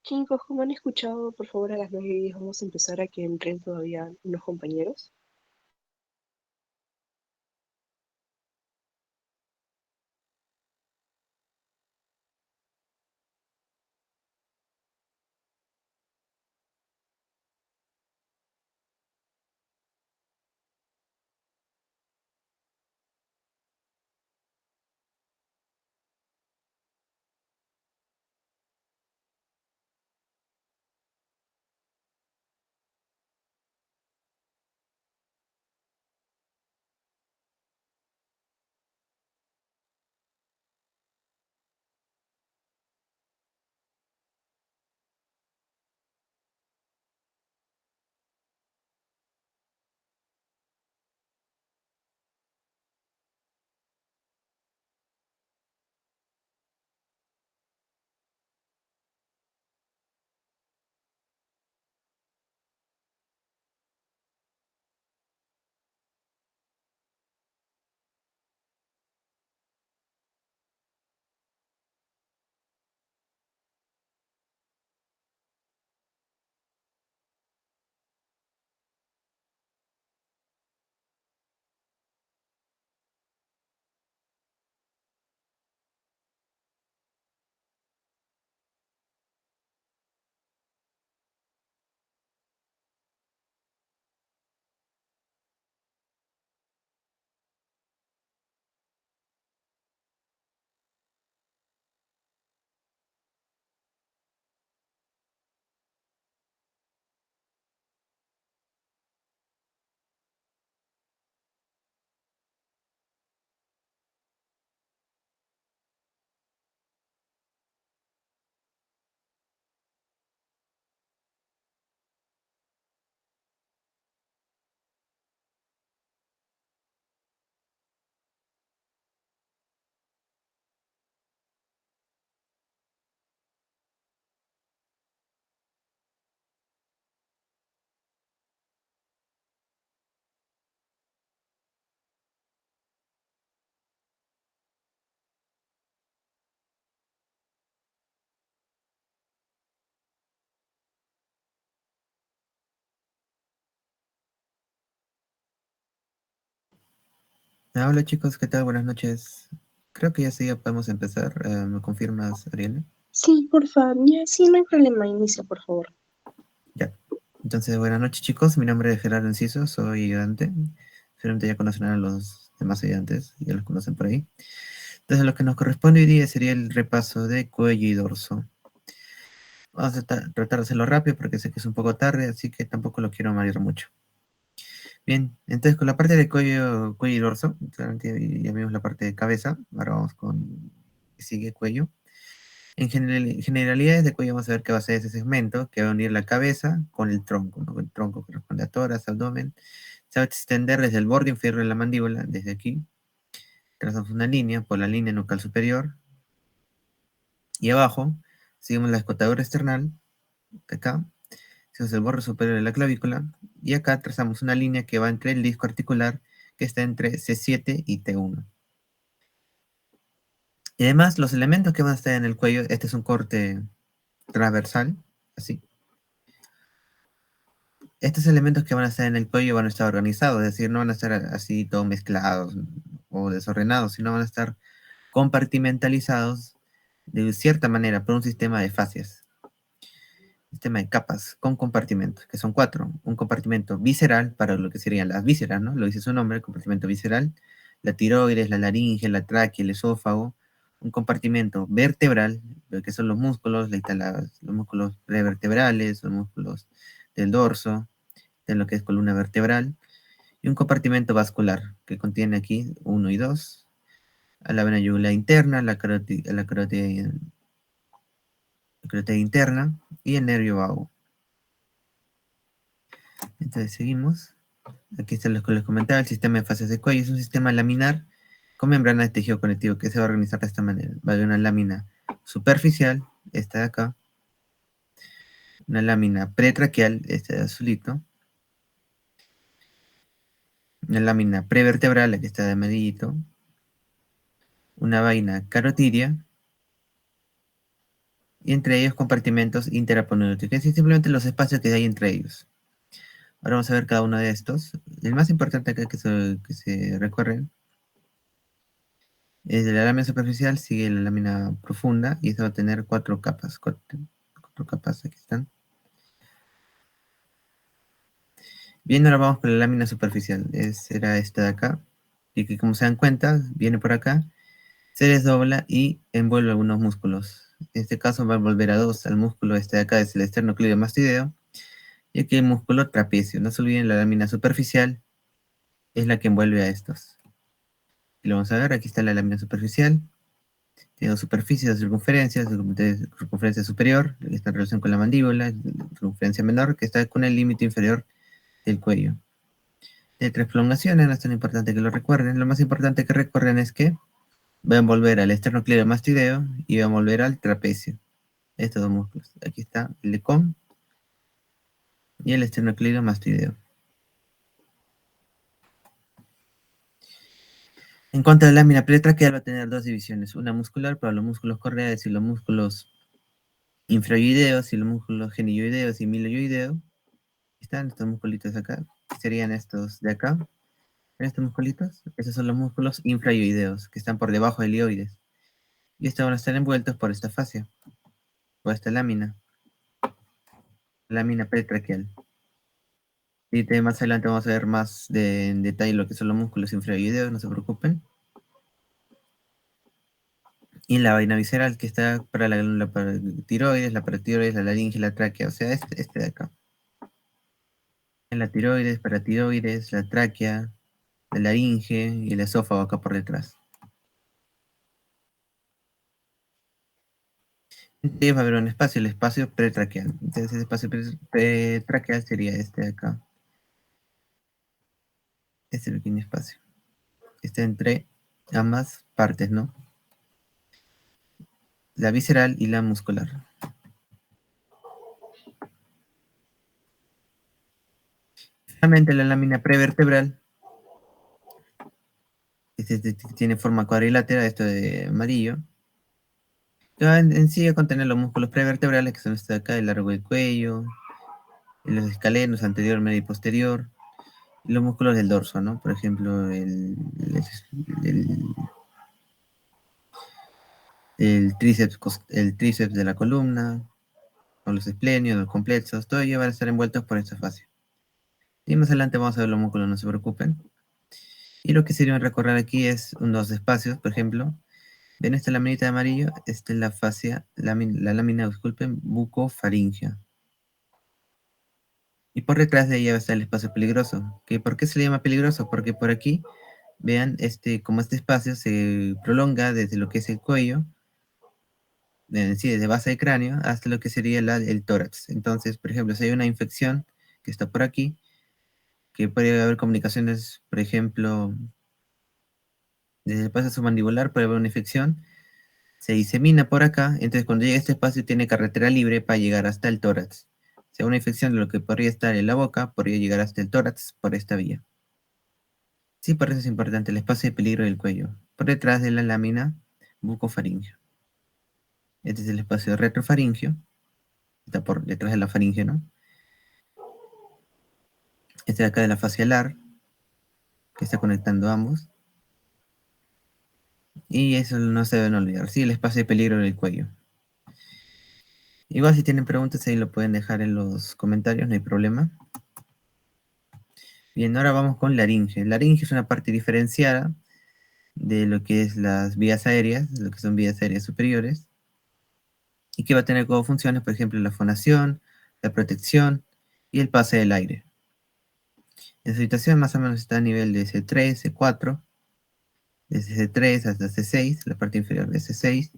Chicos, como han escuchado, por favor a las 9:10 vamos a empezar a que entren todavía unos compañeros. Hola chicos, ¿qué tal? Buenas noches. Creo que ya sí, ya podemos empezar. ¿Me confirmas, Ariel? Sí, por favor, ya, sí, no hay problema, inicia, por favor. Ya. Entonces, buenas noches chicos, mi nombre es Gerardo Enciso, soy ayudante. Seguramente ya conocen a los demás ayudantes, ya los conocen por ahí. Entonces, lo que nos corresponde hoy día sería el repaso de cuello y dorso. Vamos a tratar de hacerlo rápido porque sé que es un poco tarde, así que tampoco lo quiero marear mucho. Bien, entonces con la parte de cuello y dorso, claramente ya vimos la parte de cabeza, ahora vamos con sigue cuello. En generalidades de cuello vamos a ver que va a ser ese segmento que va a unir la cabeza con el tronco, ¿no? El tronco corresponde a tórax, abdomen. Se va a extender desde el borde inferior de la mandíbula, desde aquí. Trazamos una línea por la línea nucal superior. Y abajo, seguimos la escotadura external, que acá. Seguimos el borde superior de la clavícula. Y acá trazamos una línea que va entre el disco articular, que está entre C7 y T1. Y además, los elementos que van a estar en el cuello, este es un corte transversal, así. Estos elementos que van a estar en el cuello van a estar organizados, es decir, no van a estar así todos mezclados o desordenados, sino van a estar compartimentalizados de cierta manera por un sistema de fascias, sistema de capas con compartimentos, que son cuatro. Un compartimento visceral para lo que serían las vísceras, ¿no? Lo dice su nombre, el compartimento visceral, la tiroides, la laringe, la tráquea, el esófago. Un compartimento vertebral, lo que son los músculos, los músculos prevertebrales, los músculos del dorso, de lo que es columna vertebral, y un compartimento vascular que contiene aquí uno y dos, a la vena yugular interna, la carótida interna y el nervio vago. Entonces seguimos. Aquí están los que les comentaba, el sistema de fases de cuello es un sistema laminar con membrana de tejido conectivo que se va a organizar de esta manera. Va a haber una lámina superficial, esta de acá, una lámina pretraqueal, esta de azulito, una lámina prevertebral, la que está de amarillito, una vaina carotidia, y entre ellos compartimentos interaponeuróticos, es decir, simplemente los espacios que hay entre ellos. Ahora vamos a ver cada uno de estos. El más importante acá que se recorre es de la lámina superficial, sigue la lámina profunda, y esta va a tener cuatro capas. Cuatro capas, aquí están. Bien, ahora vamos con la lámina superficial. Será esta de acá, y que como se dan cuenta, viene por acá, se desdobla y envuelve algunos músculos. En este caso va a volver a dos, al músculo este de acá, es el esternocleidomastoideo, y aquí el músculo trapecio. No se olviden, la lámina superficial es la que envuelve a estos. Y lo vamos a ver, aquí está la lámina superficial. Tiene dos superficies de circunferencia, circunferencia superior, que está en relación con la mandíbula, circunferencia menor, que está con el límite inferior del cuello. De tres prolongaciones, no es tan importante que lo recuerden. Lo más importante que recuerden es que va a envolver al esternocleidomastoideo y va a envolver al trapecio. Estos dos músculos. Aquí está el lecón y el esternocleidomastoideo. En cuanto a la lámina pretraqueal, va a tener dos divisiones. Una muscular para los músculos corneales y los músculos infraoideos y los músculos genioideos y miloioideos. Están estos musculitos acá. Serían estos de acá. Estos musculitos. Esos son los músculos infraoideos que están por debajo del ioides. Y estos van a estar envueltos por esta fascia. Por esta lámina. Lámina pretraqueal. Y más adelante vamos a ver más en detalle lo que son los músculos infraoideos, no se preocupen. Y la vaina visceral que está para la glándula tiroides, la paratiroides, la laringe, la tráquea, o sea, este de acá. En la tiroides, paratiroides, la tráquea, la laringe y el esófago acá por detrás. Entre ellos va a haber un espacio, el espacio pretraqueal. Entonces ese espacio pretraqueal sería este de acá. Este pequeño espacio. Está entre ambas partes, ¿no? La visceral y la muscular. Finalmente la lámina prevertebral tiene forma cuadrilátera, esto de amarillo. Que va en sí a contener los músculos prevertebrales, que son estos de acá, el largo del cuello, los escalenos anterior, medio y posterior, y los músculos del dorso, ¿no? Por ejemplo, el tríceps de la columna, o los esplenios, los complexos, todo ello van a estar envueltos por esta fascia. Y más adelante vamos a ver los músculos, no se preocupen. Y lo que sirve recorrer aquí es unos espacios, por ejemplo, ven esta laminita de amarillo, esta es la fascia, la lámina, disculpen, bucofaringea. Y por detrás de ella va a estar el espacio peligroso. ¿Por qué se le llama peligroso? Porque por aquí, vean, como este espacio se prolonga desde lo que es el cuello, sí, desde base del cráneo, hasta lo que sería el tórax. Entonces, por ejemplo, si hay una infección que está por aquí, que puede haber comunicaciones, por ejemplo, desde el espacio submandibular puede haber una infección, se disemina por acá, entonces cuando llega a este espacio tiene carretera libre para llegar hasta el tórax. Si hay una infección de lo que podría estar en la boca, podría llegar hasta el tórax por esta vía. Sí, por eso es importante el espacio de peligro del cuello, por detrás de la lámina bucofaringeo. Este es el espacio retrofaringeo, está por detrás de la faringe, ¿no? Este de acá de la fascia alar, que está conectando ambos. Y eso no se deben olvidar, sí, el espacio de peligro del cuello. Igual si tienen preguntas ahí lo pueden dejar en los comentarios, no hay problema. Bien, ahora vamos con laringe. Laringe es una parte diferenciada de lo que es las vías aéreas, lo que son vías aéreas superiores, y que va a tener como funciones, por ejemplo, la fonación, la protección y el pase del aire. En su situación más o menos está a nivel de C3, C4, desde C3 hasta C6, la parte inferior de C6.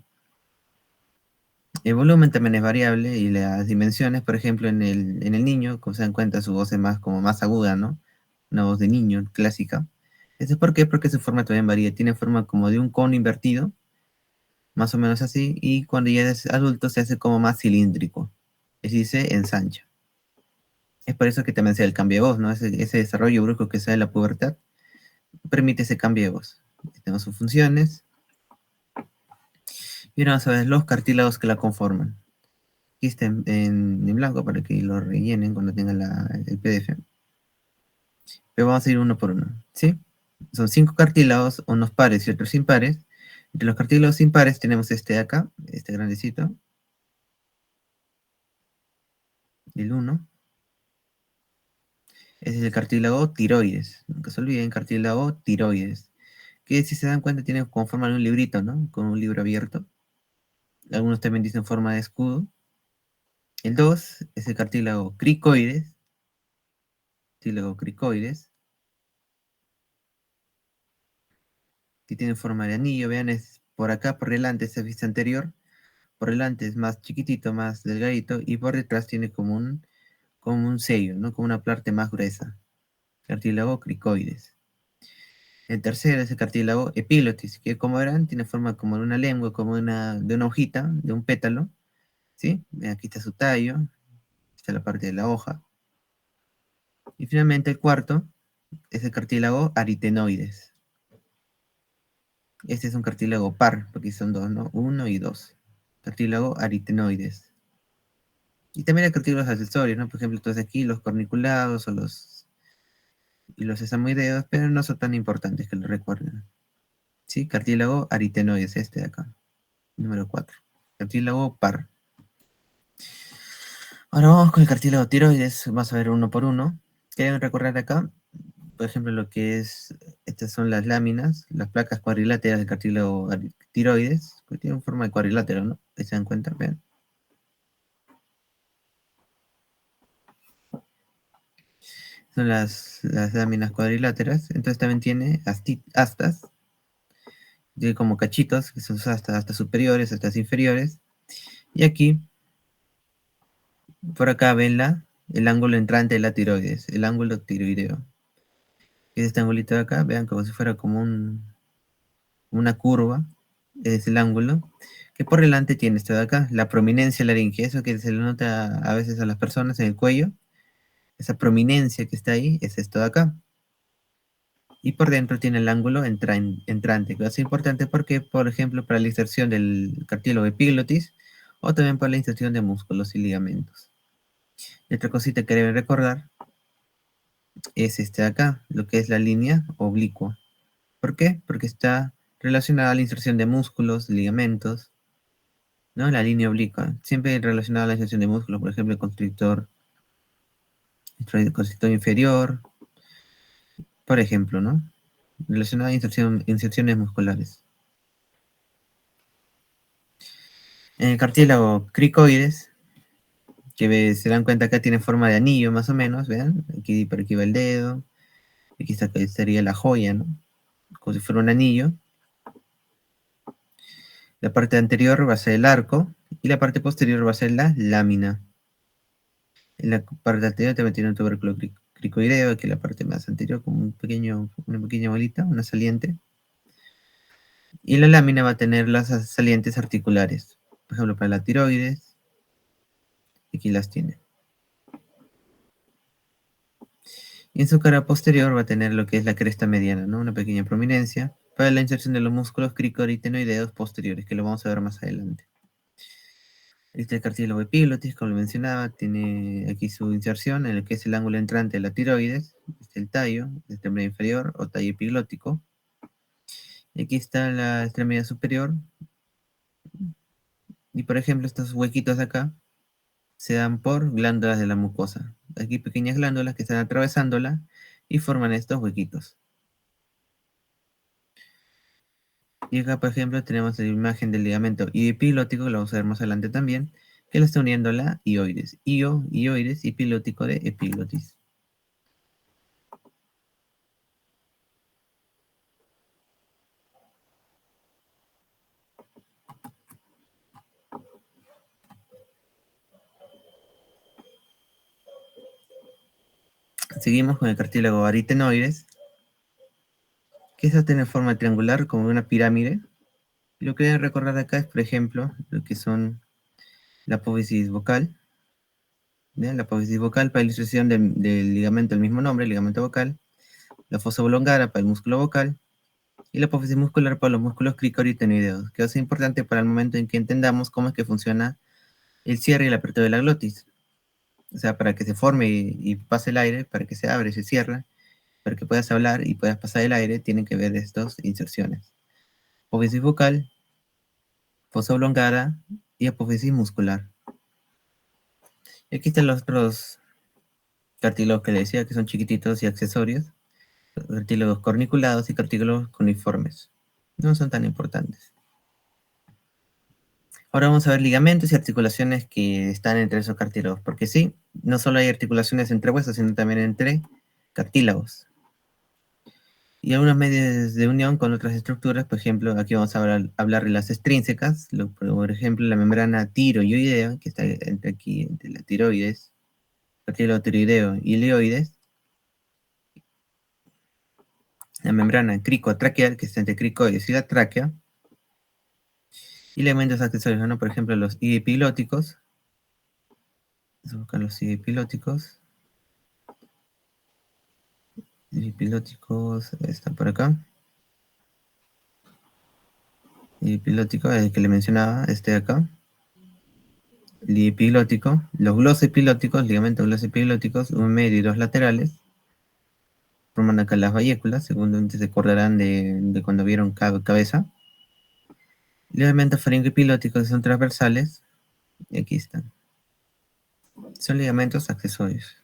El volumen también es variable y las dimensiones, por ejemplo, en el niño, como se dan cuenta, su voz es más aguda, ¿no? Una voz de niño clásica. ¿Eso es por qué? Porque su forma también varía. Tiene forma como de un cono invertido, más o menos así, y cuando ya es adulto se hace como más cilíndrico, es decir, se ensancha. Es por eso que también se da el cambio de voz, ¿no? Ese desarrollo brusco que se da en la pubertad permite ese cambio de voz. Tenemos sus funciones. Y ahora vamos a ver los cartílagos que la conforman. aquí está en blanco para que lo rellenen cuando tengan el PDF. Pero vamos a ir uno por uno, ¿sí? Son 5 cartílagos, unos pares y otros impares. Entre los cartílagos impares tenemos este de acá, este grandecito, el 1. Ese es el cartílago tiroides. Nunca se olviden, cartílago tiroides. Que si se dan cuenta tiene como forma de un librito, ¿no? Con un libro abierto. Algunos también dicen forma de escudo. El 2 es el cartílago cricoides. Cartílago cricoides. Que tiene forma de anillo. Vean, es por acá, por delante, esa vista anterior. Por delante es más chiquitito, más delgadito. Y por detrás tiene como un sello, ¿no? Como una parte más gruesa. Cartílago cricoides. El tercero es el cartílago epiglotis, que como verán tiene forma como de una lengua, como de una hojita, de un pétalo, ¿sí? Aquí está su tallo, está la parte de la hoja. Y finalmente el cuarto es el cartílago aritenoides. Este es un cartílago par, porque son dos, ¿no? Uno y dos. Cartílago aritenoides. Y también hay cartílagos accesorios, ¿no? Por ejemplo, todos aquí, los corniculados y los sesamoideos, pero no son tan importantes que lo recuerden. ¿Sí? Cartílago aritenoides, este de acá. Número 4. Cartílago par. Ahora vamos con el cartílago tiroides. Vamos a ver uno por uno. ¿Quieren recordar acá? Por ejemplo, lo que es, estas son las láminas, las placas cuadriláteras del cartílago tiroides, que tienen forma de cuadrilátero, ¿no? Ahí se dan cuenta, vean. Son las láminas cuadriláteras. Entonces también tiene astas, tiene como cachitos, que son astas superiores, astas inferiores. Y aquí, por acá, ven el ángulo entrante de la tiroides, el ángulo tiroideo. Es este angulito de acá, vean como si fuera como una curva, es el ángulo, que por delante tiene esto de acá, la prominencia laringea, eso que se le nota a veces a las personas en el cuello, esa prominencia que está ahí, es esto de acá. Y por dentro tiene el ángulo entrante, que es importante porque, por ejemplo, para la inserción del cartílago epiglotis, o también para la inserción de músculos y ligamentos. Y otra cosita que deben recordar es este de acá, lo que es la línea oblicua. ¿Por qué? Porque está relacionada a la inserción de músculos, ligamentos, ¿no? La línea oblicua, siempre relacionada a la inserción de músculos, por ejemplo, el constrictor inferior, por ejemplo, ¿no? Relacionada a inserciones musculares. En el cartílago cricoides, se dan cuenta acá tiene forma de anillo más o menos, ¿vean? Aquí por aquí va el dedo, aquí estaría la joya, ¿no? Como si fuera un anillo. La parte anterior va a ser el arco y la parte posterior va a ser la lámina. En la parte anterior también tiene un tubérculo cricoideo, que es la parte más anterior, como una pequeña bolita, una saliente. Y la lámina va a tener las salientes articulares. Por ejemplo, para la tiroides, aquí las tiene. Y en su cara posterior va a tener lo que es la cresta mediana, ¿no? Una pequeña prominencia para la inserción de los músculos cricoaritenoideos posteriores, que lo vamos a ver más adelante. Este cartílago epiglotis, como lo mencionaba, tiene aquí su inserción en lo que es el ángulo entrante de la tiroides, este el tallo, la extremidad inferior o tallo epiglótico. Y aquí está la extremidad superior. Y por ejemplo, estos huequitos de acá se dan por glándulas de la mucosa. Aquí pequeñas glándulas que están atravesándola y forman estos huequitos. Y acá, por ejemplo, tenemos la imagen del ligamento epilótico, que lo vamos a ver más adelante también, que lo está uniendo la ioides. Ioides y pilótico de epiglotis. Seguimos con el cartílago aritenoides, que esta tiene forma triangular como una pirámide. Y lo que deben recordar acá es, por ejemplo, lo que son la apófisis vocal. ¿Bien? La apófisis vocal para ilustración del ligamento del mismo nombre, el ligamento vocal. La fosa oblongada para el músculo vocal. Y la apófisis muscular para los músculos cricoaritenoideos, que es importante para el momento en que entendamos cómo es que funciona el cierre y la apertura de la glotis. O sea, para que se forme y pase el aire, para que se abre y se cierra, para que puedas hablar y puedas pasar el aire, tienen que ver estas inserciones. Apófisis bucal, fosa oblongada y apófisis muscular. Y aquí están los otros cartílagos que le decía, que son chiquititos y accesorios. Cartílagos corniculados y cartílagos cuneiformes. No son tan importantes. Ahora vamos a ver ligamentos y articulaciones que están entre esos cartílagos, porque sí, no solo hay articulaciones entre huesos, sino también entre cartílagos. Y algunas medios de unión con otras estructuras, por ejemplo, aquí vamos a hablar de las extrínsecas, por ejemplo, la membrana tiroidea, que está entre aquí, entre la tiroides, cartílago tiroideo y ileoides, la membrana cricotraqueal, que está entre cricoides y la tráquea, y elementos accesorios, ¿no? Por ejemplo, los epilóticos. Vamos a buscar los epilóticos. Epilóticos, está por acá. Epilótico, el que le mencionaba, este de acá. Epilótico, los glosepilóticos, ligamentos glosepilóticos, un medio y dos laterales. Forman acá las bayéculas, seguramente se acordarán de cuando vieron cabeza. Ligamentos faringoepilóticos que son transversales, y aquí están. Son ligamentos accesorios.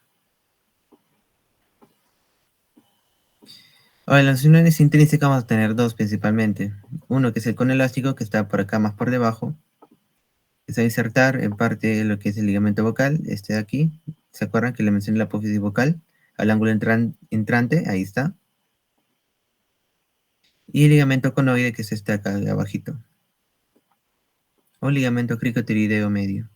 Ahora, las uniones intrínsecas vamos a tener dos principalmente. Uno que es el conelástico, que está por acá más por debajo, que se va a insertar en parte de lo que es el ligamento vocal, este de aquí. ¿Se acuerdan que le mencioné la apófisis vocal? Al ángulo entrante, ahí está. Y el ligamento conoide, que es este acá de abajito. O ligamento cricotiroideo medio.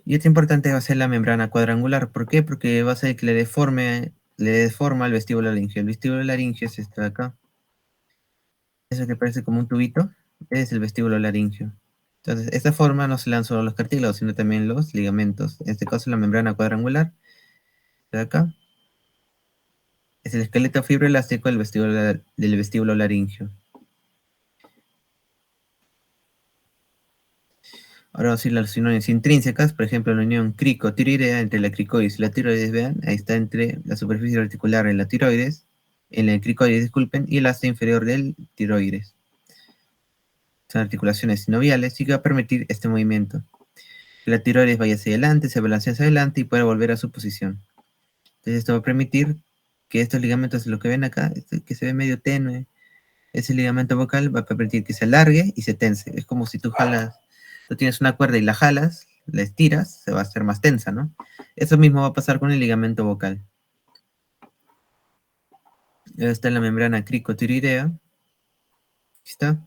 Y otro importante va a ser la membrana cuadrangular. ¿Por qué? Porque va a ser que le deforma el vestíbulo laringio. El vestíbulo laringio es este de acá. Eso que parece como un tubito, es el vestíbulo laringio. Entonces, esta forma no se le dan solo los cartílagos, sino también los ligamentos. En este caso, la membrana cuadrangular, de acá, es el esqueleto fibroelástico del vestíbulo laringio. Ahora vamos a ir a las uniones intrínsecas, por ejemplo, la unión cricotiroidea entre la cricoides y la tiroides, vean, ahí está entre la superficie articular en la tiroides, en la cricoides, disculpen, y el asta inferior del tiroides. Son articulaciones sinoviales y que va a permitir este movimiento. Que la tiroides vaya hacia adelante, se balancee hacia adelante y pueda volver a su posición. Entonces esto va a permitir que estos ligamentos, lo que ven acá, que se ve medio tenue, ese ligamento vocal va a permitir que se alargue y se tense. Es como si tú tienes una cuerda y la jalas, la estiras, se va a hacer más tensa, ¿no? Eso mismo va a pasar con el ligamento vocal. Ahora está la membrana cricotiroidea. Aquí está.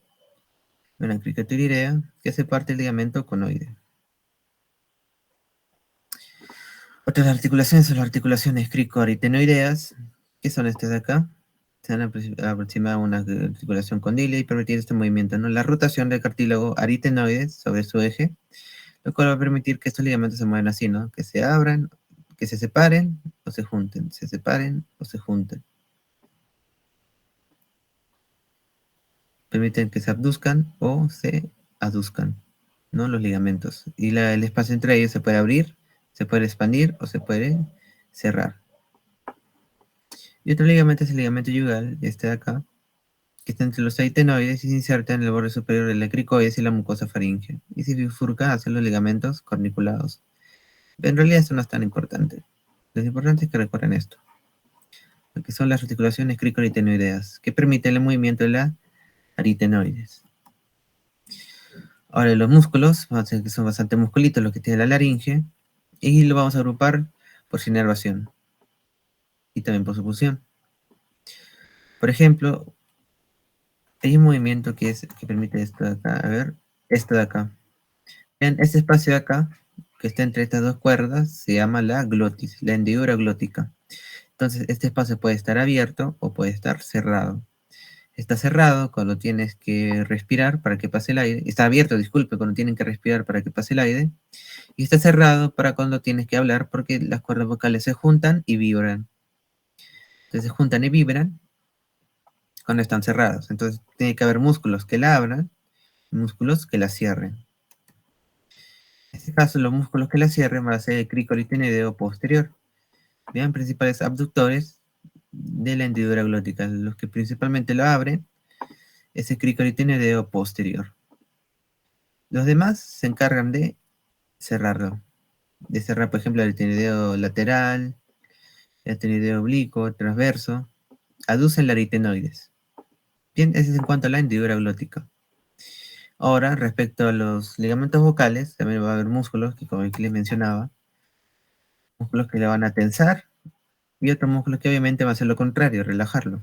Membrana cricotiroidea, que hace parte del ligamento conoide. Otras articulaciones son las articulaciones cricoaritenoideas, que son estas de acá. Se han aproximado a una articulación condyle y permitir este movimiento, ¿no? La rotación del cartílago aritenoides sobre su eje, lo cual va a permitir que estos ligamentos se muevan así, ¿no? Que se abran, que se separen o se junten, se separen o se junten. Permiten que se abduzcan o se aduzcan, ¿no? Los ligamentos. Y el espacio entre ellos se puede abrir, se puede expandir o se puede cerrar. Y otro ligamento es el ligamento yugal, este de acá, que está entre los aritenoides y se inserta en el borde superior de la cricoides y la mucosa faríngea, y se bifurca hacia los ligamentos corniculados. Pero en realidad esto no es tan importante. Lo importante es que recuerden esto, lo que son las articulaciones cricoaritenoideas, que permiten el movimiento de las aritenoides. Ahora los músculos, vamos a ver que son bastante musculitos los que tiene la laringe, y lo vamos a agrupar por su inervación y también por su función. Por ejemplo, hay un movimiento que permite esto de acá, a ver, esto de acá. En este espacio de acá, que está entre estas dos cuerdas, se llama la glotis, la hendidura glótica. Entonces, este espacio puede estar abierto o puede estar cerrado. Está cerrado cuando tienes que respirar para que pase el aire. Está abierto, disculpe, cuando tienen que respirar para que pase el aire. Y está cerrado para cuando tienes que hablar porque las cuerdas vocales se juntan y vibran. Entonces se juntan y vibran cuando están cerrados. Entonces tiene que haber músculos que la abran y músculos que la cierren. este caso, los músculos que la cierren van a ser el cricotidianeo posterior. Vean, principales abductores de la hendidura glótica. Los que principalmente lo abren es el cricotidianeo posterior. Los demás se encargan de cerrarlo. De cerrar, por ejemplo, el aritenoideo lateral, el aritenoideo oblicuo, transverso. Aducen la aritenoides. Bien, eso es en cuanto a la hendidura glótica. Ahora, respecto a los ligamentos vocales, también va a haber músculos que, como aquí les mencionaba, músculos que le van a tensar y otros músculos que obviamente van a hacer lo contrario, relajarlo.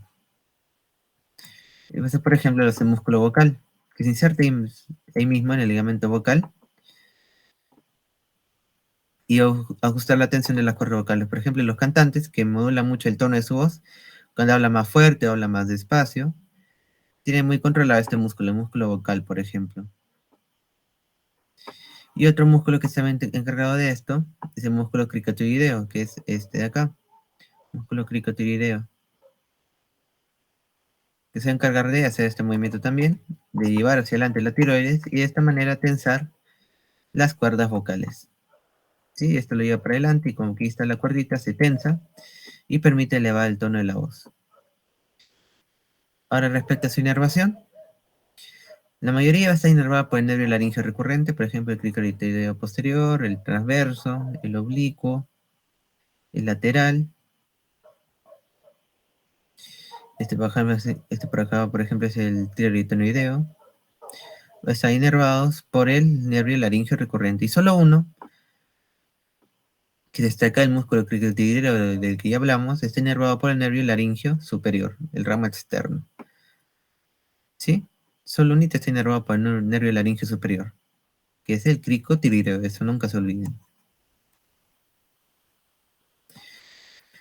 Entonces, por ejemplo, el músculo vocal, que se inserta ahí mismo en el ligamento vocal y ajustar la tensión de las cuerdas vocales. Por ejemplo, los cantantes, que modulan mucho el tono de su voz, cuando habla más fuerte o habla más despacio, tienen muy controlado este músculo, el músculo vocal, por ejemplo. Y otro músculo que está encargado de esto es el músculo cricotirideo, que es este de acá, músculo cricotirideo, que se va a encargar de hacer este movimiento también, de llevar hacia adelante la tiroides y de esta manera tensar las cuerdas vocales. ¿Sí? Esto lo lleva para adelante y como aquí está la cuerdita, se tensa y permite elevar el tono de la voz. Ahora, respecto a su inervación, la mayoría va a estar inervada por el nervio laringeo recurrente, por ejemplo, el cricotirideo posterior, el transverso, el oblicuo, el lateral. Este por acá, por ejemplo, es el tiroideo. Están inervados por el nervio laringeo recurrente. Y solo uno, que destaca el músculo cricotirideo del que ya hablamos, está inervado por el nervio laringeo superior, el ramo externo. ¿Sí? Solo un hito está inervado por el nervio laringeo superior, que es el cricotirideo, eso nunca se olviden.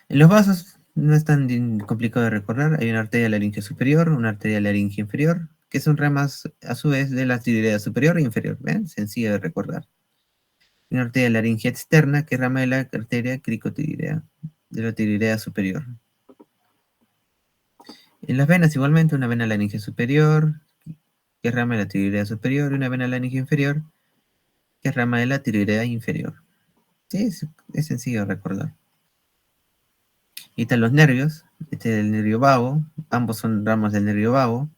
En los vasos no es tan complicado de recordar, hay una arteria laringea superior, una arteria laringea inferior, que son ramas a su vez de la tiroidea superior e inferior, ¿ven? Sencillo de recordar. Una arteria laringea externa, que es rama de la arteria cricotiridea, de la tiroidea superior. En las venas igualmente, una vena laringea superior, que es rama de la tiroidea superior, y una vena laringea inferior, que es rama de la tiroidea inferior. Sí, es sencillo de recordar. Y están los nervios, este es el nervio vago, ambos son ramas del nervio vago,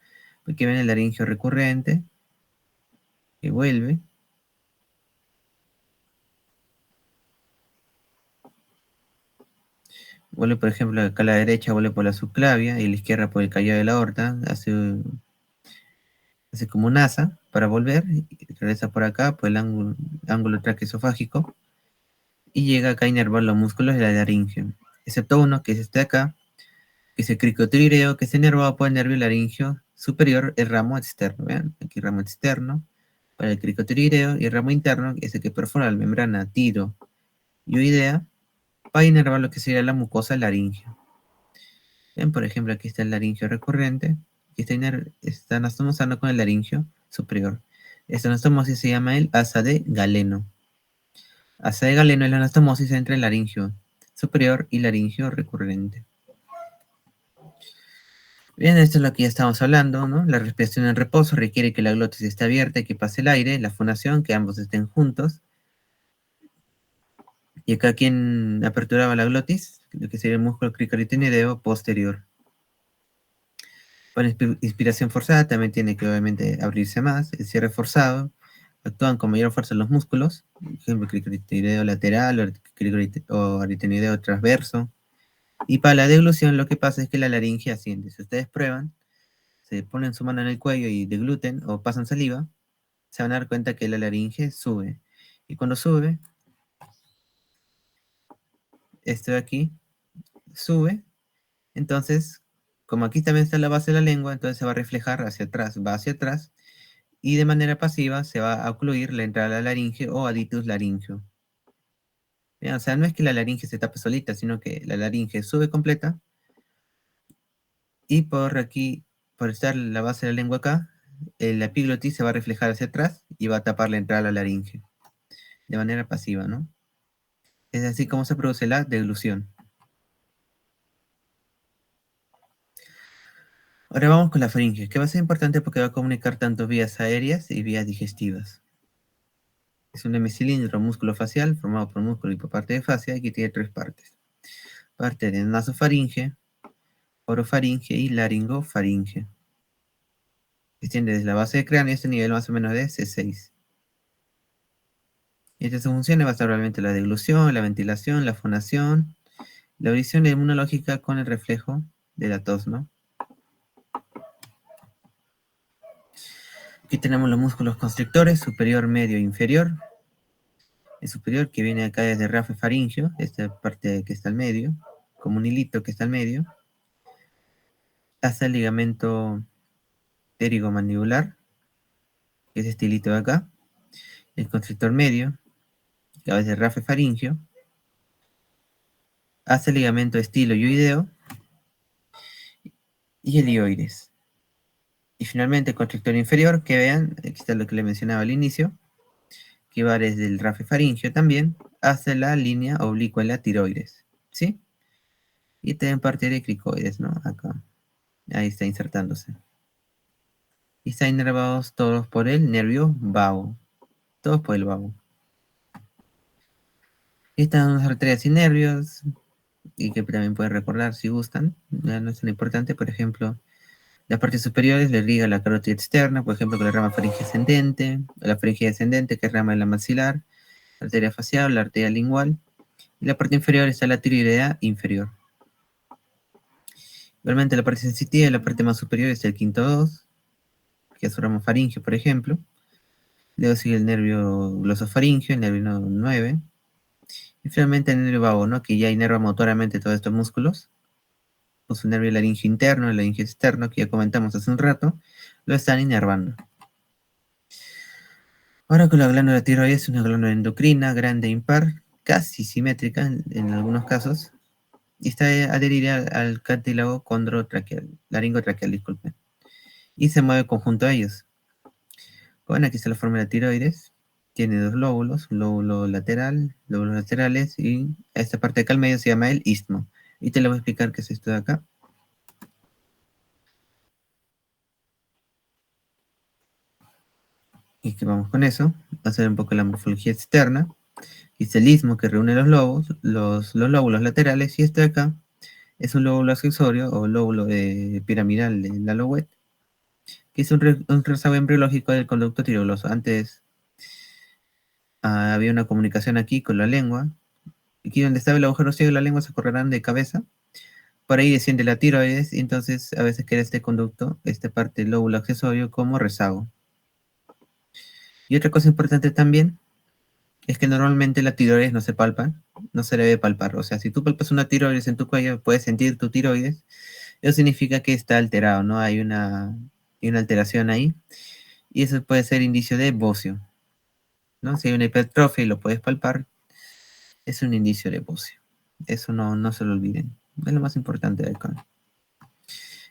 aquí ven el laringio recurrente, que vuelve, por ejemplo acá a la derecha vuelve por la subclavia y la izquierda por el callado de la aorta, hace como un asa para volver, y regresa por acá por el ángulo traqueosofágico y llega acá a inervar los músculos de la laringe, excepto uno que es este de acá, que es el cricotirideo, que es inervado por el nervio laringio superior, el ramo externo. Vean, aquí ramo externo para el cricotirideo y el ramo interno, que es el que perfora la membrana tiroidea, para inervar lo que sería la mucosa laringio. Ven, por ejemplo, aquí está el laringio recurrente, y está anastomosando con el laringio superior. Esta anastomosis se llama el asa de Galeno. Asa de Galeno es la anastomosis entre el laringio superior y laringio recurrente. Bien, esto es lo que ya estamos hablando, ¿no? La respiración en reposo requiere que la glotis esté abierta y que pase el aire, la fonación, que ambos estén juntos. Y acá quien aperturaba la glotis, lo que sería el músculo cricotirideo posterior. Con inspiración forzada también tiene que obviamente abrirse más. El cierre forzado actúan con mayor fuerza los músculos, por ejemplo, cricotirideo lateral o aritenoideo transverso. Y para la deglución lo que pasa es que la laringe asciende. Si ustedes prueban, se ponen su mano en el cuello y degluten o pasan saliva, se van a dar cuenta que la laringe sube. Y cuando sube, esto de aquí sube, entonces, como aquí también está la base de la lengua, entonces se va a reflejar hacia atrás, va hacia atrás, y de manera pasiva se va a ocluir la entrada a la laringe o aditus laringeo. Bien, o sea, no es que la laringe se tape solita, sino que la laringe sube completa, y por aquí, por estar la base de la lengua acá, la epiglotis se va a reflejar hacia atrás y va a tapar la entrada a la laringe, de manera pasiva, ¿no? Es así como se produce la deglución. Ahora vamos con la faringe, que va a ser importante porque va a comunicar tanto vías aéreas y vías digestivas. Es un hemicilindro músculo facial formado por músculo y por parte de fascia y que tiene tres partes. Parte de nasofaringe, orofaringe y laringofaringe. Se extiende desde la base del cráneo a este nivel más o menos de C6. Y estas funciones va a estar probablemente la deglución, la ventilación, la fonación, la audición inmunológica con el reflejo de la tos, ¿no? Aquí tenemos los músculos constrictores, superior, medio e inferior. El superior que viene acá desde el rafe faríngeo, esta parte que está al medio, como un hilito que está al medio, hasta el ligamento pterigomandibular, que es este hilito de acá. El constrictor medio, que va desde el rafe faríngeo, hasta el ligamento estiloioideo y el hioides. Y finalmente el constrictor inferior, que vean, aquí está lo que le mencionaba al inicio, que va desde el rafe faríngeo también hasta la línea oblicua de la tiroides, ¿sí? Y también parte de cricoides, ¿no? Acá, ahí está insertándose. Y están inervados todos por el nervio vago, todos por el vago. Y están las arterias y nervios, y que también pueden recordar si gustan, ya no es tan importante, por ejemplo, las partes superiores le liga la carótida externa, por ejemplo, con la rama faringe ascendente, la faringe descendente, que es rama de la maxilar, la arteria facial, la arteria lingual, y la parte inferior está la tiroidea inferior. Igualmente la parte sensitiva, la parte más superior es el quinto 2, que es su ramo faringeo, por ejemplo. Luego sigue el nervio glosofaringeo, el nervio 9. Y finalmente el nervio vago, ¿no? Que ya inerva motoramente todos estos músculos. Con su nervio laringio interno, el laringio externo, que ya comentamos hace un rato, lo están inervando. Ahora con la glándula tiroides es una glándula endocrina, grande e impar, casi simétrica en algunos casos, y está adherida al cartílago condrotraqueal, laringotraqueal, disculpen, y se mueve conjunto a ellos. Bueno, aquí está la forma de la tiroides, tiene dos lóbulos, un lóbulo lateral, lóbulos laterales, y esta parte de acá al medio se llama el istmo. Y te lo voy a explicar qué es esto de acá. Y que vamos con eso, a hacer un poco la morfología externa. Y es el istmo que reúne los lobos, los lóbulos laterales, y este de acá es un lóbulo accesorio o lóbulo piramidal de la lobet, que es un rezago embriológico del conducto tiroidoso. Antes había una comunicación aquí con la lengua. Aquí donde estaba el agujero ciego, la lengua se correrán de cabeza. Por ahí desciende la tiroides, y entonces a veces queda este conducto, esta parte del lóbulo accesorio, como rezago. Y otra cosa importante también es que normalmente la tiroides no se palpa, no se debe palpar. O sea, si tú palpas una tiroides en tu cuello, puedes sentir tu tiroides. Eso significa que está alterado, ¿no? Hay una alteración ahí. Y eso puede ser indicio de bocio, ¿no? Si hay una hipertrofia y lo puedes palpar, es un indicio de bocio. Eso no se lo olviden. Es lo más importante de acá.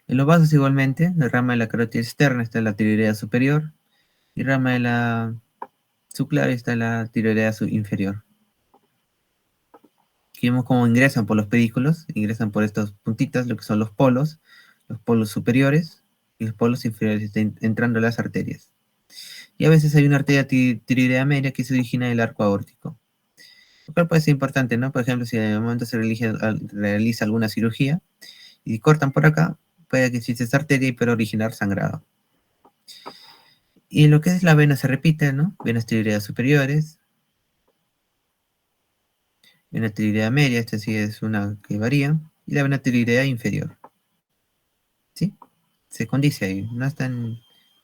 En los vasos igualmente, la rama de la carótida externa está en la tiroidea superior y rama de la subclavia está en la tiroidea inferior. Aquí vemos cómo ingresan por los pedículos, ingresan por estos puntitas, lo que son los polos superiores y los polos inferiores, están entrando las arterias. Y a veces hay una arteria tiroidea media que se origina del arco aórtico. Lo cual puede ser importante, ¿no? Por ejemplo, si en el momento se realiza alguna cirugía y cortan por acá, puede que exista esta arteria pero originar sangrado. Y lo que es la vena se repite, ¿no? Venas tiroideas superiores, vena tiroidea media, esta sí es una que varía, y la vena tiroidea inferior. ¿Sí? Se condice ahí, no es tan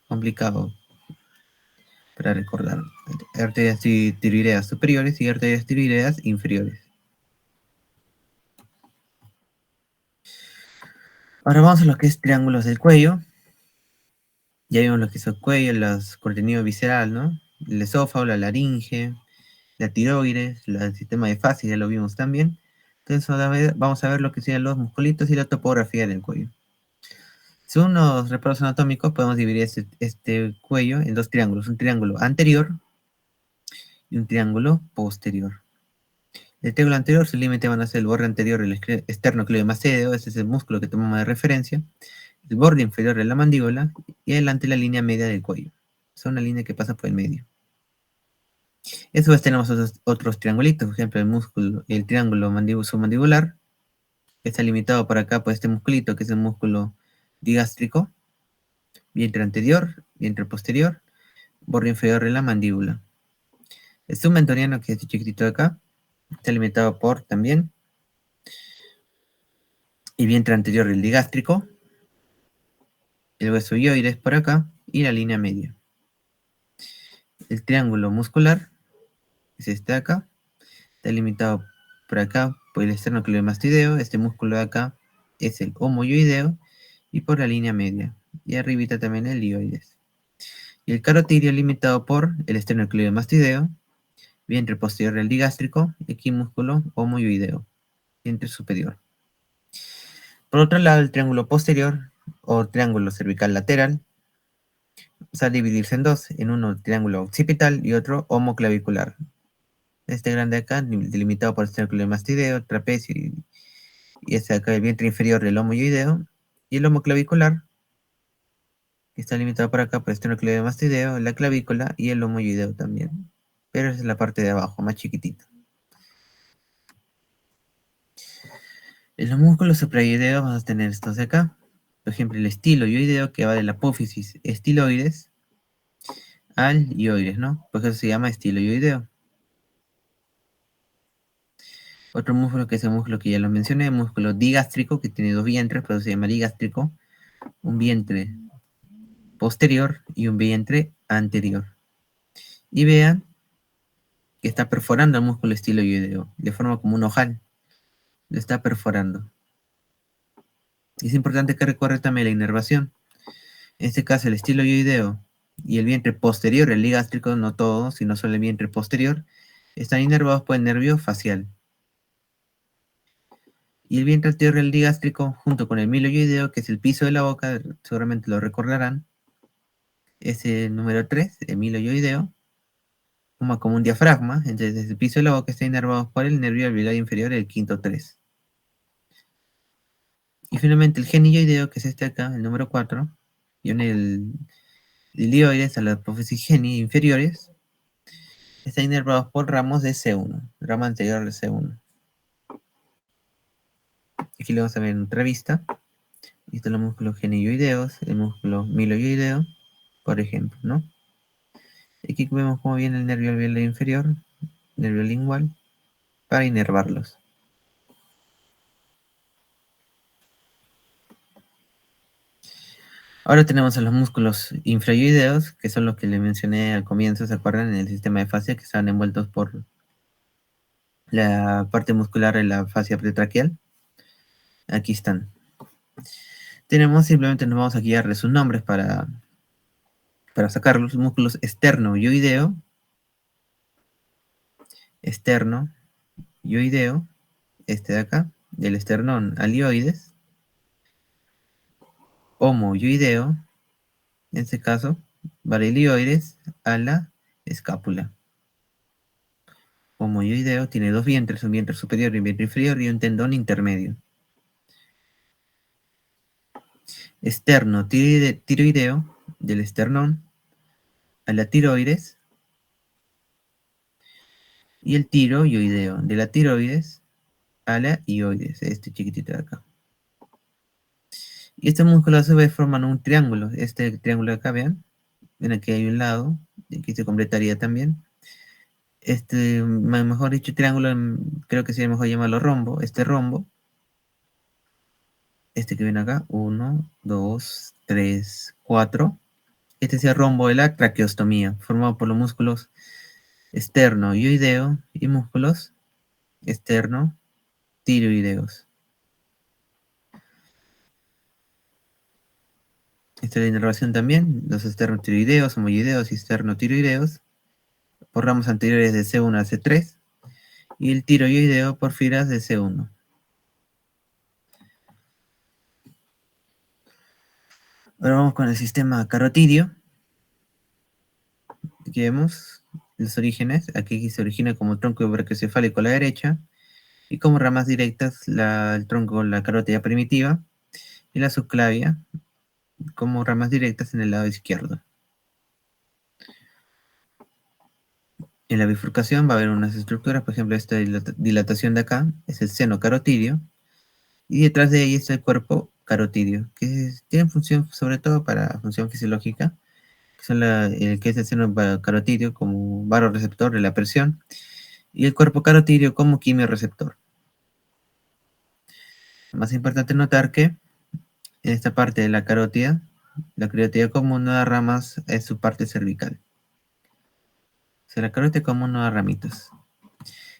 complicado para recordar. Arterias tiroideas superiores y arterias tiroideas inferiores. Ahora vamos a lo que es triángulos del cuello. Ya vimos lo que es el cuello, el contenido visceral, ¿no? El esófago, la laringe, la tiroides, el sistema de fascia, ya lo vimos también. Entonces vamos a ver lo que serían los musculitos y la topografía del cuello. Según los reparos anatómicos, podemos dividir este cuello en dos triángulos, un triángulo anterior y un triángulo posterior. El triángulo anterior, su límite van a ser el borde anterior del esternocleidomastoideo, ese es el músculo que tomamos de referencia, el borde inferior de la mandíbula y adelante la línea media del cuello. Es una línea que pasa por el medio. A su vez tenemos otros triangulitos, por ejemplo, el triángulo submandibular, que está limitado por acá por este musculito, que es el músculo digástrico, vientre anterior, vientre posterior, borde inferior de la mandíbula. El submentoriano, que es este chiquitito de acá, está limitado por también el vientre anterior del digástrico, el hueso hioides por acá y la línea media. El triángulo muscular es este de acá, está limitado por acá por el esternocleidomastoideo, este músculo de acá es el homoioideo y por la línea media, y arribita también el hioides. Y el carotidio limitado por el esternocleidomastoideo, vientre posterior del digástrico, y aquí músculo homoioideo, vientre superior. Por otro lado, el triángulo posterior o triángulo cervical lateral va a dividirse en dos, en uno triángulo occipital y otro homoclavicular. Este grande acá, delimitado por el esternocleidomastideo, trapecio y este acá el vientre inferior del homoioideo, y el homoclavicular, que está limitado por acá por el esternocleidomastideo, la clavícula y el homoioideo también. Pero esa es la parte de abajo, más chiquitita. En los músculos suprayoideos vamos a tener estos de acá. Por ejemplo, el estiloioideo, que va de la apófisis estiloides al ioides, ¿no? Por eso se llama estiloioideo. Otro músculo que es el músculo que ya lo mencioné, el músculo digástrico, que tiene dos vientres, por eso se llama digástrico. Un vientre posterior y un vientre anterior. Y vean que está perforando el músculo estiloioideo, de forma como un ojal. Lo está perforando. Y es importante que recuerde también la inervación. En este caso, el estiloioideo y el vientre posterior, el digástrico, no todo, sino solo el vientre posterior, están inervados por el nervio facial. Y el vientre anterior del digástrico, junto con el miloioideo, que es el piso de la boca, seguramente lo recordarán, es el número 3, el miloioideo, como un diafragma, entonces desde el piso de la boca está inervado por el nervio alveolar inferior, el quinto 3. Y finalmente el genioideo, que es este acá, el número 4, y une el ilioides a la apófisis geni inferiores, está inervado por ramos de C1, rama anterior de C1. Aquí lo vamos a ver en otra vista. Y están los músculos genioideos, el músculo miloioideo, por ejemplo, ¿no? Aquí vemos cómo viene el nervio alveolar inferior, nervio lingual, para inervarlos. Ahora tenemos a los músculos infrayoideos, que son los que les mencioné al comienzo, ¿se acuerdan? En el sistema de fascia, que están envueltos por la parte muscular de la fascia pretraquial. Aquí están. Simplemente nos vamos a guiar de sus nombres para sacar los músculos esterno-yoideo, este de acá, del esternón al ioides, homoyoideo, en este caso, varelioides a la escápula. Homoyoideo tiene dos vientres, un vientre superior y un vientre inferior y un tendón intermedio. Externo tiroideo, del esternón a la tiroides, y el tiroioideo, de la tiroides a la ioides, este chiquitito de acá. Y estos músculos a su vez forman un triángulo, este triángulo de acá, vean, aquí hay un lado, y aquí se completaría también. Mejor dicho, triángulo, creo que sería mejor llamarlo rombo, este rombo, este que ven acá, 1, 2, 3, 4. Este es el rombo de la traqueostomía, formado por los músculos esterno-ioideo y músculos externo-tiroideos. Esta es la inervación también, los esternotiroideos, homoioideos y esternotiroideos, por ramos anteriores de C1 a C3, y el tiroioideo por fibras de C1. Ahora vamos con el sistema carotidio. Aquí vemos los orígenes. Aquí se origina como tronco brachiocefálico a la derecha y como ramas directas el tronco, la carótida primitiva y la subclavia como ramas directas en el lado izquierdo. En la bifurcación va a haber unas estructuras, por ejemplo, esta dilatación de acá es el seno carotidio, y detrás de ella está el cuerpo carotidio, que tiene función sobre todo para función fisiológica, que, son que es el seno carotidio como varoreceptor de la presión, y el cuerpo carotidio como quimiorreceptor. Más importante notar que en esta parte de la carótida común no da ramas en su parte cervical. O sea, la carótida común no da ramitas.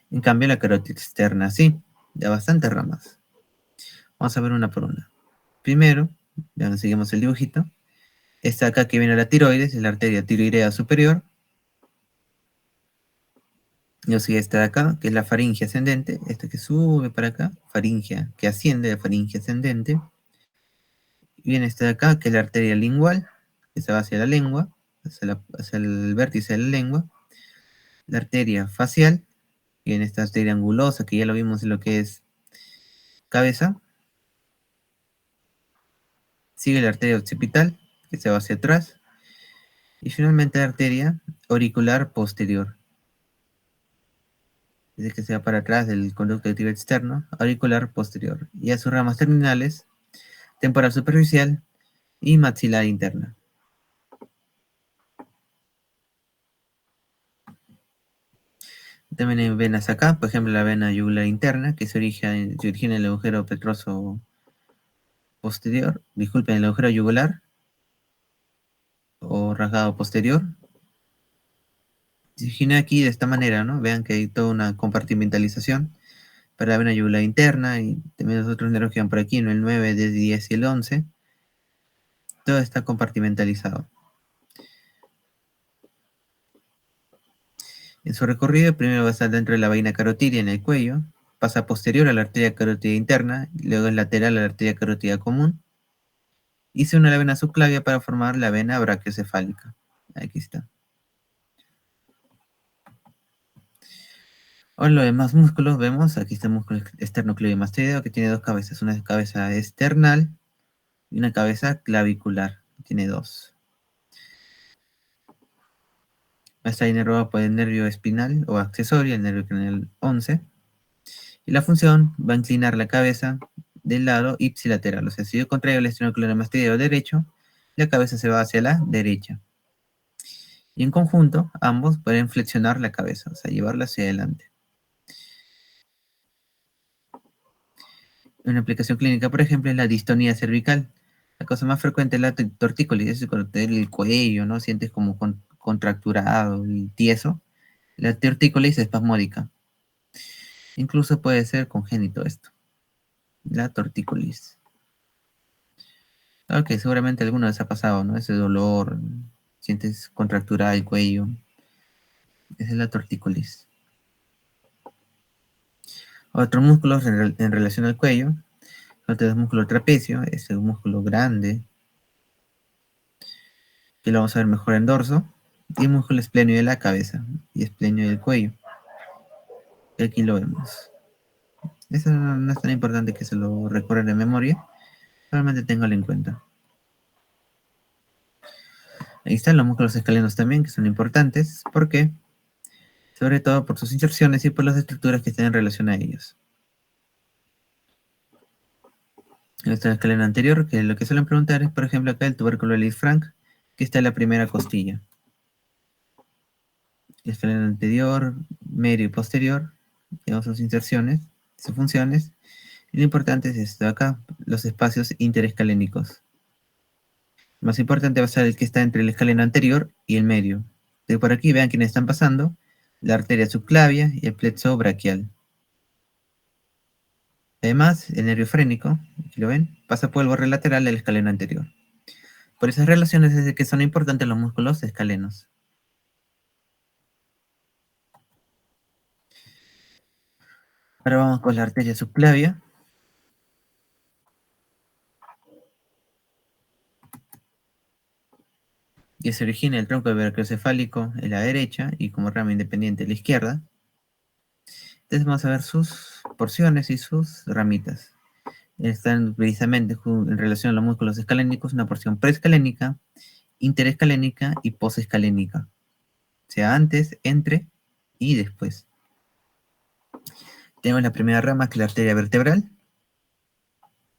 En cambio, la carótida externa sí, da bastantes ramas. Vamos a ver una por una. Primero, ya seguimos el dibujito. Esta acá que viene la tiroides, es la arteria tiroidea superior. Yo sigue esta de acá, que es la faringe ascendente. Esta que sube para acá, faringe que asciende, la faringe ascendente. Viene esta de acá, que es la arteria lingual, que se va hacia la lengua, hacia el vértice de la lengua. La arteria facial, viene esta arteria angulosa, que ya lo vimos en lo que es cabeza. Sigue la arteria occipital, que se va hacia atrás. Y finalmente la arteria auricular posterior, desde que se va para atrás del conducto auditivo externo, auricular posterior, y a sus ramas terminales, temporal superficial y maxilar interna. También hay venas acá, por ejemplo la vena yugular interna, que se origina en el agujero petroso posterior, disculpen, el agujero yugular o rasgado posterior. Se origina aquí de esta manera, ¿no? Vean que hay toda una compartimentalización para la vena yugular interna y también los otros nervios que van por aquí, ¿no? El 9, 10 y el 11. Todo está compartimentalizado. En su recorrido, primero va a estar dentro de la vaina carotidia en el cuello, pasa posterior a la arteria carótida interna, luego es lateral a la arteria carótida común, y se une a la vena subclavia para formar la vena brachiocefálica. Aquí está. Ahora los demás músculos vemos, aquí está el músculo esternocleidomastoideo que tiene dos cabezas, una cabeza external y una cabeza clavicular, tiene dos. Está inervado por el nervio espinal o accesorio, el nervio craneal 11, y la función va a inclinar la cabeza del lado ipsilateral, o sea, si yo contraigo el esternocleidomastoideo derecho, la cabeza se va hacia la derecha. Y en conjunto, ambos pueden flexionar la cabeza, o sea, llevarla hacia adelante. Una aplicación clínica, por ejemplo, es la distonía cervical. La cosa más frecuente es la tortícolis, es cuando te duele el cuello, ¿no? Sientes como contracturado y tieso. La tortícolis espasmódica. Incluso puede ser congénito esto. La tortícolis. Claro que seguramente alguno les ha pasado, ¿no? Ese dolor, sientes contracturado el cuello. Esa es la tortícolis. Otros músculos en relación al cuello. Otro es el músculo trapecio, es el músculo grande, que lo vamos a ver mejor en dorso, y el músculo esplenio de la cabeza y esplenio del cuello. Y aquí lo vemos. Eso no es tan importante que se lo recuerden de memoria, solamente téngalo en cuenta. Ahí están los músculos escalenos también, que son importantes. ¿Por qué? Sobre todo por sus inserciones y por las estructuras que están en relación a ellos. El escaleno anterior, que lo que suelen preguntar es, por ejemplo, acá el tubérculo de Frank, que está en la primera costilla. El escaleno anterior, medio y posterior, tenemos sus inserciones, sus funciones. Y lo importante es esto de acá, los espacios interescalénicos. El más importante va a ser el que está entre el escaleno anterior y el medio. De por aquí vean quiénes están pasando, la arteria subclavia y el plexo braquial. Además, el nervio frénico, aquí lo ven, pasa por el borde lateral del escaleno anterior. Por esas relaciones es de que son importantes los músculos escalenos. Ahora vamos con la arteria subclavia. Que se origina el tronco brachiocefálico en la derecha y como rama independiente en la izquierda. Entonces vamos a ver sus porciones y sus ramitas. Están precisamente en relación a los músculos escalénicos, una porción preescalénica, interescalénica y posescalénica. O sea, antes, entre y después. Tenemos la primera rama, que es la arteria vertebral.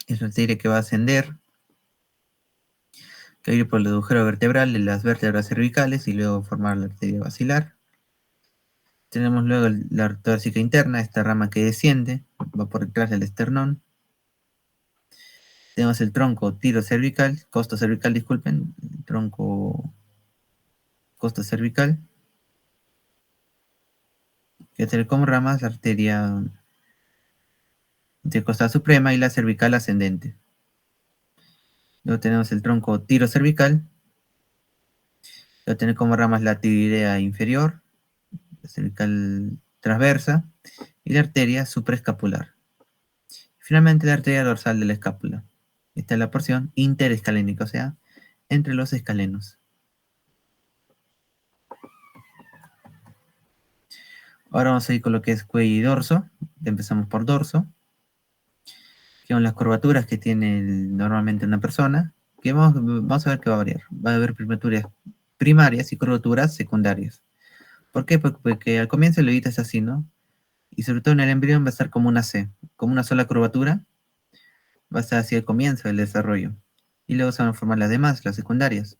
Es una arteria que va a ascender, que va a ir por el agujero vertebral de las vértebras cervicales y luego formar la arteria basilar. Tenemos luego la torácica interna, esta rama que desciende, va por detrás del esternón. Tenemos el tronco tirocervical, costo cervical, disculpen, tronco costo cervical, que tiene como ramas la arteria intercostal suprema y la cervical ascendente. Luego tenemos el tronco tirocervical, luego tiene como ramas la tiroidea inferior, la cervical transversa y la arteria supraescapular. Finalmente la arteria dorsal de la escápula. Esta es la porción interescalénica, o sea, entre los escalenos. Ahora vamos a ir con lo que es cuello y dorso. Empezamos por dorso, que son las curvaturas que tiene normalmente una persona, que vamos a ver que va a variar. Va a haber curvaturas primarias y curvaturas secundarias. ¿Por qué? Porque al comienzo el oído es así, ¿no? Y sobre todo en el embrión va a estar como una C, como una sola curvatura, va a estar hacia el comienzo del desarrollo. Y luego se van a formar las demás, las secundarias.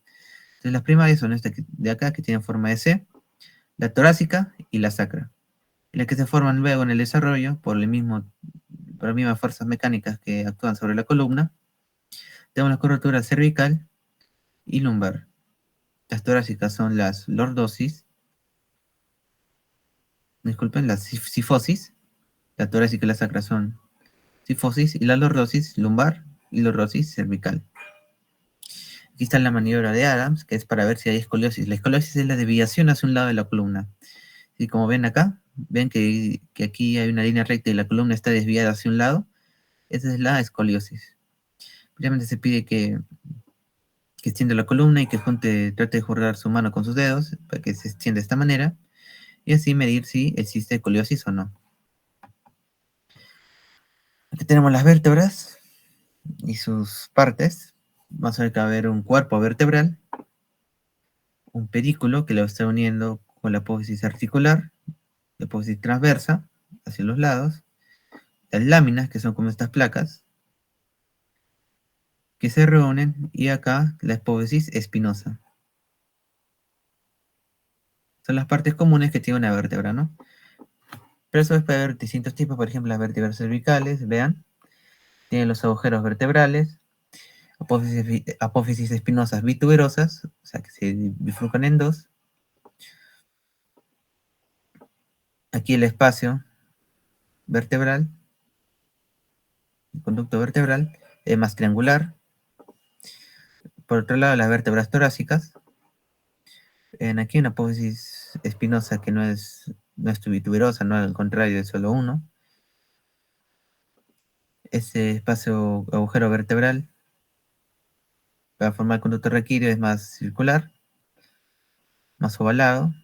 Entonces las primarias son estas de acá, que tienen forma de C, la torácica y la sacra. Y las que se forman luego en el desarrollo por las mismas fuerzas mecánicas que actúan sobre la columna. Tenemos la curvatura cervical y lumbar. Las torácicas son las lordosis, disculpen, la sifosis. La torácica y la sacra son sifosis y la lordosis lumbar y lordosis cervical. Aquí está la maniobra de Adams, que es para ver si hay escoliosis. La escoliosis es la desviación hacia un lado de la columna. Y como ven acá, ven que aquí hay una línea recta y la columna está desviada hacia un lado. Esa es la escoliosis. Primeramente se pide que extienda la columna y que trate de juntar su mano con sus dedos para que se extienda de esta manera y así medir si existe escoliosis o no. Aquí tenemos las vértebras y sus partes. Vamos a ver que va a haber un cuerpo vertebral, un pedículo que lo está uniendo con la apófisis articular, la apófisis transversa hacia los lados, las láminas, que son como estas placas, que se reúnen, y acá la apófisis espinosa. Son las partes comunes que tiene una vértebra, ¿no? Pero eso puede haber distintos tipos, por ejemplo, las vértebras cervicales, vean, tienen los agujeros vertebrales, apófisis espinosas bituberosas, o sea que se bifurcan en dos. Aquí el espacio vertebral, el conducto vertebral, es más triangular. Por otro lado, las vértebras torácicas, aquí una apófisis espinosa que no es bituberosa, no, al contrario, es solo uno. Ese espacio agujero vertebral para formar el conducto raquídeo es más circular, más ovalado.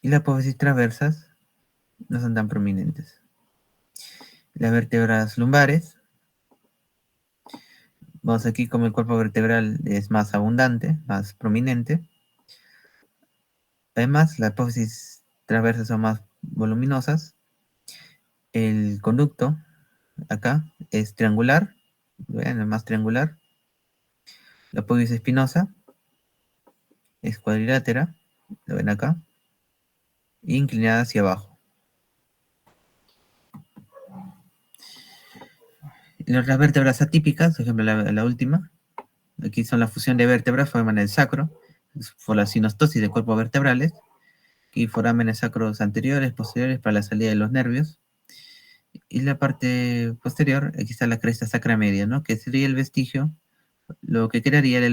Y las apófisis transversas no son tan prominentes. Las vértebras lumbares, vamos aquí como el cuerpo vertebral es más abundante, más prominente. Además, las apófisis transversas son más voluminosas. El conducto acá es triangular, vean, es más triangular. La apófisis espinosa es cuadrilátera, lo ven acá, e inclinada hacia abajo. Las vértebras atípicas, por ejemplo la última, aquí son la fusión de vértebras, forman el sacro, por la sinostosis de cuerpos vertebrales, y forámenes sacros anteriores, posteriores para la salida de los nervios. Y la parte posterior, aquí está la cresta sacra media, ¿no? Que sería el vestigio, lo que crearía de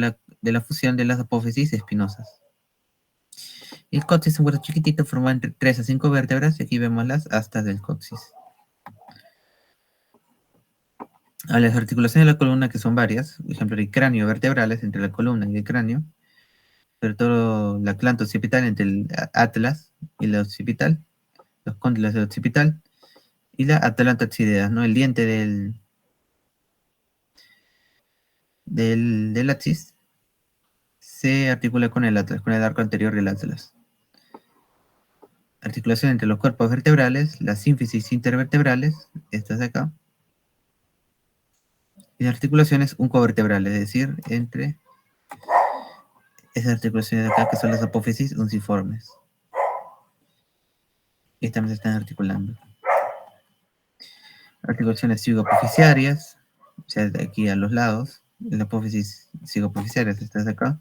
la fusión de las apófisis espinosas. Y el coxis es un hueso chiquitito formado entre 3 a 5 vértebras, y aquí vemos las astas del coxis. A las articulaciones de la columna, que son varias, por ejemplo, el cráneo vertebrales entre la columna y el cráneo, sobre todo la clantha occipital entre el atlas y la occipital, los cóndilos del occipital, y la atalanta oxidea, ¿no? El diente del axis se articula con el atlas, con el arco anterior del atlas. articulación entre los cuerpos vertebrales, las sínfisis intervertebrales, estas de acá, y la articulación es uncovertebral, es decir, entre esas articulaciones de acá que son las apófisis unciformes. Y también se están articulando. Articulaciones cigoapofisiarias, o sea, de aquí a los lados, la apófisis cigoapofisiarias, estas de acá.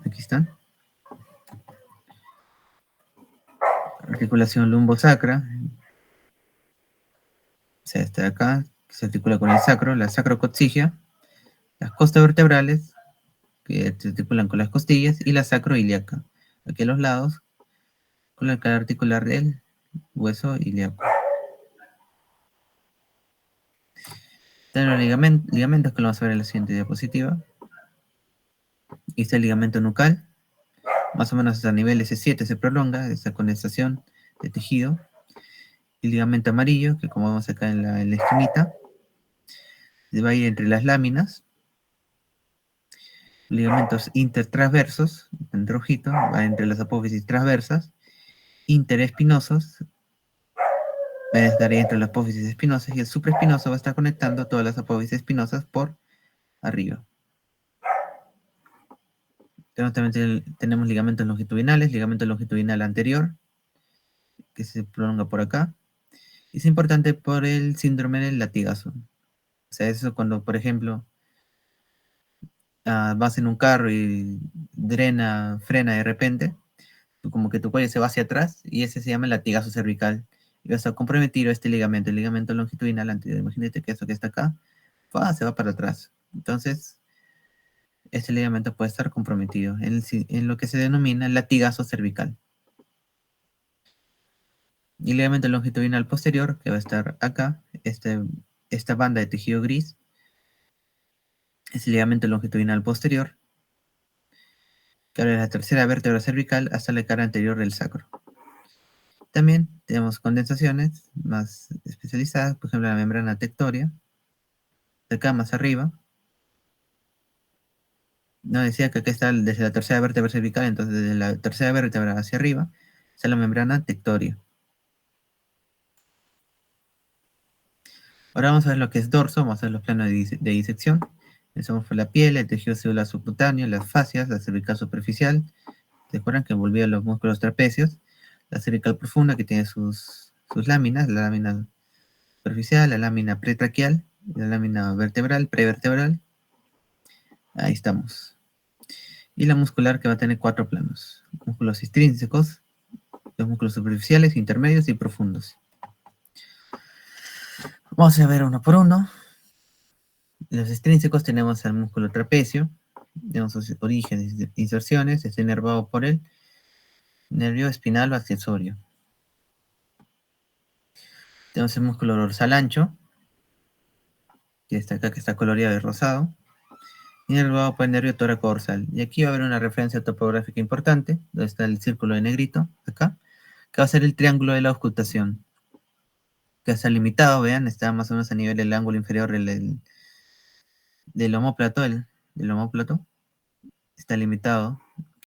Aquí están. Articulación lumbosacra, o sea, esta de acá, que se articula con el sacro, la sacrocoxigia, las costas vertebrales, que se articulan con las costillas, y la sacroiliaca, aquí a los lados, con la cara articular del hueso ilíaco. Están los ligamentos que lo vamos a ver en la siguiente diapositiva. Y está el ligamento nucal, más o menos hasta el nivel S7 se prolonga, esta condensación de tejido. El ligamento amarillo, que como vemos acá en la esquinita, va a ir entre las láminas. Ligamentos intertransversos, en rojito, va entre las apófisis transversas. Interespinosos, va a estar entre las apófisis espinosas, y el supraespinoso va a estar conectando todas las apófisis espinosas por arriba. También tenemos ligamentos longitudinales, ligamento longitudinal anterior, que se prolonga por acá. Es importante por el síndrome del latigazo. O sea, eso cuando, por ejemplo, vas en un carro y frena de repente, como que tu cuello se va hacia atrás, y ese se llama el latigazo cervical. Y vas a comprometer este ligamento, el ligamento longitudinal anterior. Imagínate que eso que está acá, se va para atrás. Entonces, este ligamento puede estar comprometido en lo que se denomina latigazo cervical. Y el ligamento longitudinal posterior, que va a estar acá, esta banda de tejido gris, es el ligamento longitudinal posterior, que abre la tercera vértebra cervical hasta la cara anterior del sacro. También tenemos condensaciones más especializadas, por ejemplo la membrana tectoria, de acá más arriba. No decía que acá está desde la tercera vértebra cervical, entonces desde la tercera vértebra hacia arriba está la membrana tectoria. Ahora vamos a ver lo que es dorso, vamos a ver los planos de disección. Empezamos por la piel, el tejido celular subcutáneo, las fascias, la cervical superficial. ¿Se acuerdan que envolvía los músculos trapecios? La cervical profunda, que tiene sus láminas, la lámina superficial, la lámina pretraquial, la lámina vertebral, prevertebral. Ahí estamos. Y la muscular, que va a tener 4 planos. Músculos extrínsecos, los músculos superficiales, intermedios y profundos. Vamos a ver uno por uno. Los extrínsecos tenemos al músculo trapecio, tenemos sus orígenes e inserciones, está inervado por el nervio espinal o accesorio. Tenemos el músculo dorsal ancho, que está acá, que está coloreado de rosado, inervado por el nervio tóraco dorsal. Y aquí va a haber una referencia topográfica importante, donde está el círculo de negrito, acá, que va a ser el triángulo de la auscultación, que está limitado, vean, está más o menos a nivel del ángulo inferior del omóplato, del omóplato, está limitado